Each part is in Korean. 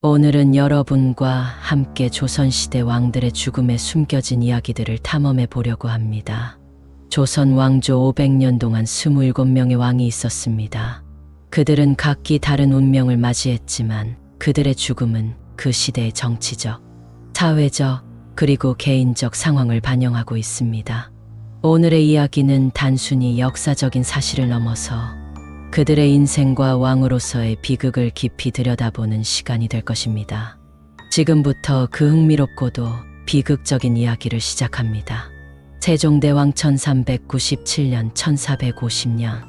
오늘은 여러분과 함께 조선시대 왕들의 죽음에 숨겨진 이야기들을 탐험해 보려고 합니다. 조선 왕조 500년 동안 27명의 왕이 있었습니다. 그들은 각기 다른 운명을 맞이했지만 그들의 죽음은 그 시대의 정치적, 사회적, 그리고 개인적 상황을 반영하고 있습니다. 오늘의 이야기는 단순히 역사적인 사실을 넘어서 그들의 인생과 왕으로서의 비극을 깊이 들여다보는 시간이 될 것입니다. 지금부터 그 흥미롭고도 비극적인 이야기를 시작합니다. 세종대왕 1397년 1450년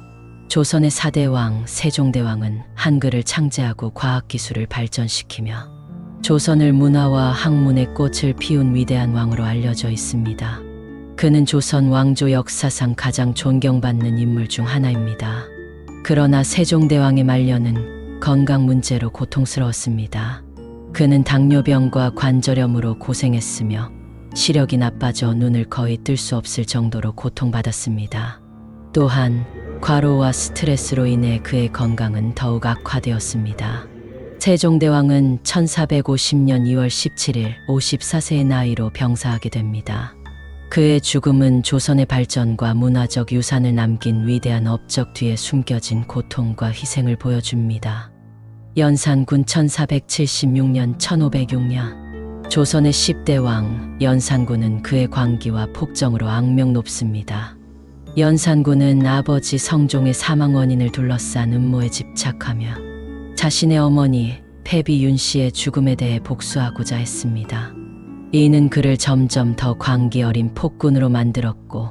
조선의 4대 왕 세종대왕은 한글을 창제하고 과학기술을 발전시키며 조선을 문화와 학문의 꽃을 피운 위대한 왕으로 알려져 있습니다. 그는 조선 왕조 역사상 가장 존경받는 인물 중 하나입니다. 그러나 세종대왕의 말년은 건강 문제로 고통스러웠습니다. 그는 당뇨병과 관절염으로 고생했으며 시력이 나빠져 눈을 거의 뜰 수 없을 정도로 고통받았습니다. 또한 과로와 스트레스로 인해 그의 건강은 더욱 악화되었습니다. 세종대왕은 1450년 2월 17일 54세의 나이로 병사하게 됩니다. 그의 죽음은 조선의 발전과 문화적 유산을 남긴 위대한 업적 뒤에 숨겨진 고통과 희생을 보여줍니다. 연산군 1476년 1506년 조선의 10대 왕 연산군은 그의 광기와 폭정으로 악명 높습니다. 연산군은 아버지 성종의 사망 원인을 둘러싼 음모에 집착하며 자신의 어머니 패비 윤씨의 죽음에 대해 복수하고자 했습니다. 이는 그를 점점 더 광기 어린 폭군으로 만들었고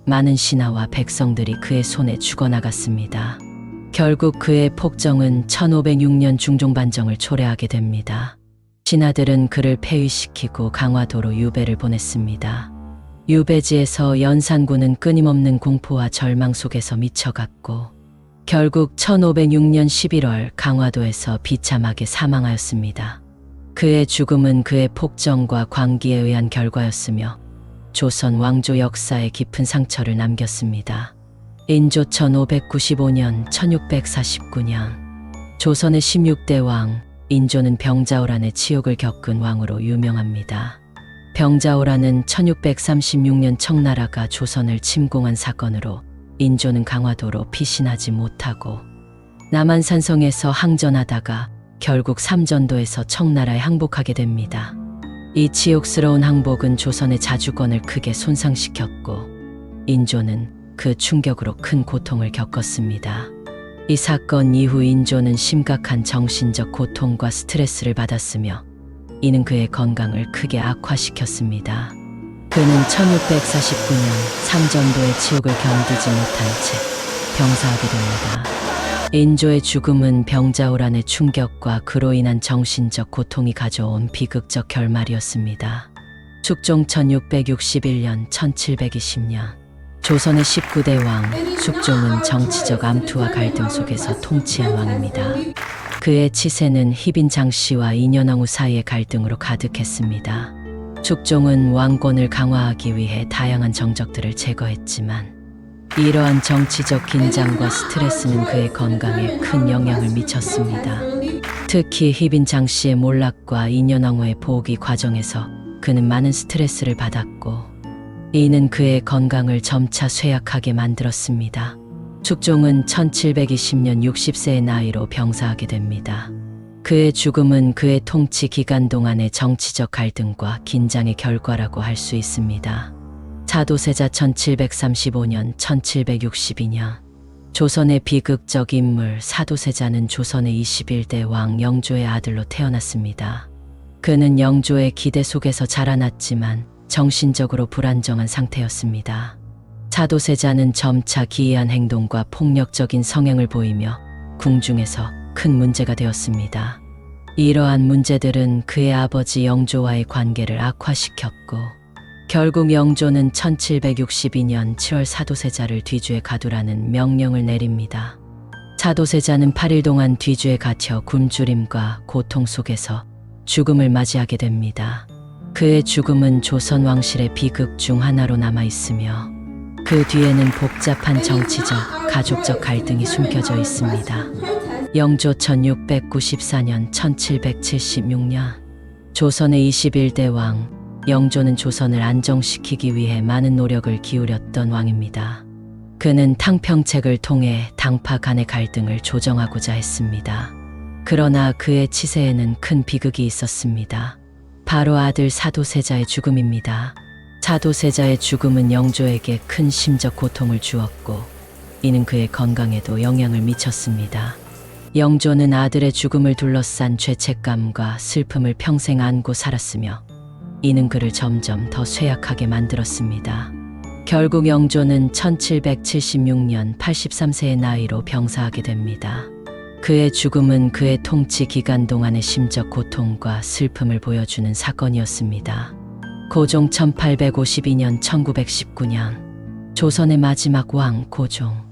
많은 신하와 백성들이 그의 손에 죽어나갔습니다. 결국 그의 폭정은 1506년 중종반정을 초래하게 됩니다. 신하들은 그를 폐위시키고 강화도로 유배를 보냈습니다. 유배지에서 연산군은 끊임없는 공포와 절망 속에서 미쳐갔고 결국 1506년 11월 강화도에서 비참하게 사망하였습니다. 그의 죽음은 그의 폭정과 광기에 의한 결과였으며 조선 왕조 역사에 깊은 상처를 남겼습니다. 인조 1595년 1649년 조선의 16대 왕 인조는 병자호란의 치욕을 겪은 왕으로 유명합니다. 병자호란은 1636년 청나라가 조선을 침공한 사건으로 인조는 강화도로 피신하지 못하고 남한산성에서 항전하다가 결국 삼전도에서 청나라에 항복하게 됩니다. 이 치욕스러운 항복은 조선의 자주권을 크게 손상시켰고 인조는 그 충격으로 큰 고통을 겪었습니다. 이 사건 이후 인조는 심각한 정신적 고통과 스트레스를 받았으며 이는 그의 건강을 크게 악화시켰습니다. 그는 1649년 삼전도의 치욕을 견디지 못한 채 병사하게 됩니다. 인조의 죽음은 병자호란의 충격과 그로 인한 정신적 고통이 가져온 비극적 결말이었습니다. 숙종 1661년 1720년 조선의 19대 왕 숙종은 정치적 암투와 갈등 속에서 통치한 왕입니다. 그의 치세는 희빈 장씨와 인현왕후 사이의 갈등으로 가득했습니다. 숙종은 왕권을 강화하기 위해 다양한 정적들을 제거했지만 이러한 정치적 긴장과 스트레스는 그의 건강에 큰 영향을 미쳤습니다. 특히 희빈 장씨의 몰락과 인현왕후의 보기 과정에서 그는 많은 스트레스를 받았고 이는 그의 건강을 점차 쇠약하게 만들었습니다. 숙종은 1720년 60세의 나이로 병사하게 됩니다. 그의 죽음은 그의 통치 기간 동안의 정치적 갈등과 긴장의 결과라고 할 수 있습니다. 사도세자 1735년 1762년 조선의 비극적 인물 사도세자는 조선의 21대 왕 영조의 아들로 태어났습니다. 그는 영조의 기대 속에서 자라났지만 정신적으로 불안정한 상태였습니다. 사도세자는 점차 기이한 행동과 폭력적인 성향을 보이며 궁중에서 큰 문제가 되었습니다. 이러한 문제들은 그의 아버지 영조와의 관계를 악화시켰고 결국 영조는 1762년 7월 사도세자를 뒤주에 가두라는 명령을 내립니다. 사도세자는 8일 동안 뒤주에 갇혀 굶주림과 고통 속에서 죽음을 맞이하게 됩니다. 그의 죽음은 조선 왕실의 비극 중 하나로 남아 있으며 그 뒤에는 복잡한 정치적, 가족적 갈등이 숨겨져 있습니다. 영조 1694년 1776년 조선의 21대 왕 영조는 조선을 안정시키기 위해 많은 노력을 기울였던 왕입니다. 그는 탕평책을 통해 당파 간의 갈등을 조정하고자 했습니다. 그러나 그의 치세에는 큰 비극이 있었습니다. 바로 아들 사도세자의 죽음입니다. 사도세자의 죽음은 영조에게 큰 심적 고통을 주었고 이는 그의 건강에도 영향을 미쳤습니다. 영조는 아들의 죽음을 둘러싼 죄책감과 슬픔을 평생 안고 살았으며 이는 그를 점점 더 쇠약하게 만들었습니다. 결국 영조는 1776년 83세의 나이로 병사하게 됩니다. 그의 죽음은 그의 통치 기간 동안의 심적 고통과 슬픔을 보여주는 사건이었습니다. 고종 1852년 1919년 조선의 마지막 왕 고종.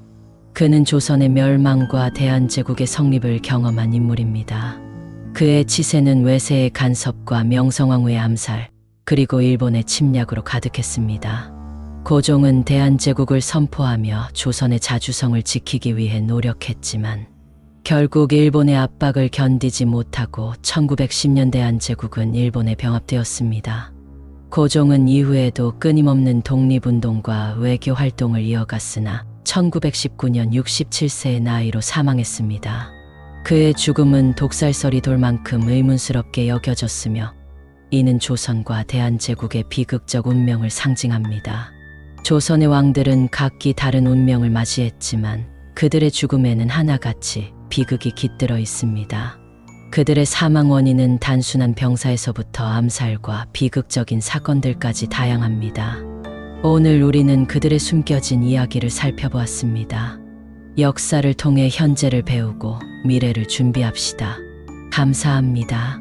그는 조선의 멸망과 대한제국의 성립을 경험한 인물입니다. 그의 치세는 외세의 간섭과 명성황후의 암살, 그리고 일본의 침략으로 가득했습니다. 고종은 대한제국을 선포하며 조선의 자주성을 지키기 위해 노력했지만 결국 일본의 압박을 견디지 못하고 1910년 대한제국은 일본에 병합되었습니다. 고종은 이후에도 끊임없는 독립운동과 외교 활동을 이어갔으나 1919년 67세의 나이로 사망했습니다. 그의 죽음은 독살설이 돌 만큼 의문스럽게 여겨졌으며 이는 조선과 대한제국의 비극적 운명을 상징합니다. 조선의 왕들은 각기 다른 운명을 맞이했지만 그들의 죽음에는 하나같이 비극이 깃들어 있습니다. 그들의 사망 원인은 단순한 병사에서부터 암살과 비극적인 사건들까지 다양합니다. 오늘 우리는 그들의 숨겨진 이야기를 살펴보았습니다. 역사를 통해 현재를 배우고 미래를 준비합시다. 감사합니다.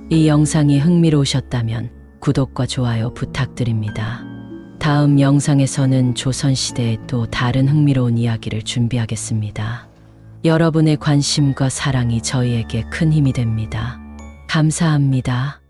이 영상이 흥미로우셨다면 구독과 좋아요 부탁드립니다. 다음 영상에서는 조선시대의 또 다른 흥미로운 이야기를 준비하겠습니다. 여러분의 관심과 사랑이 저희에게 큰 힘이 됩니다. 감사합니다.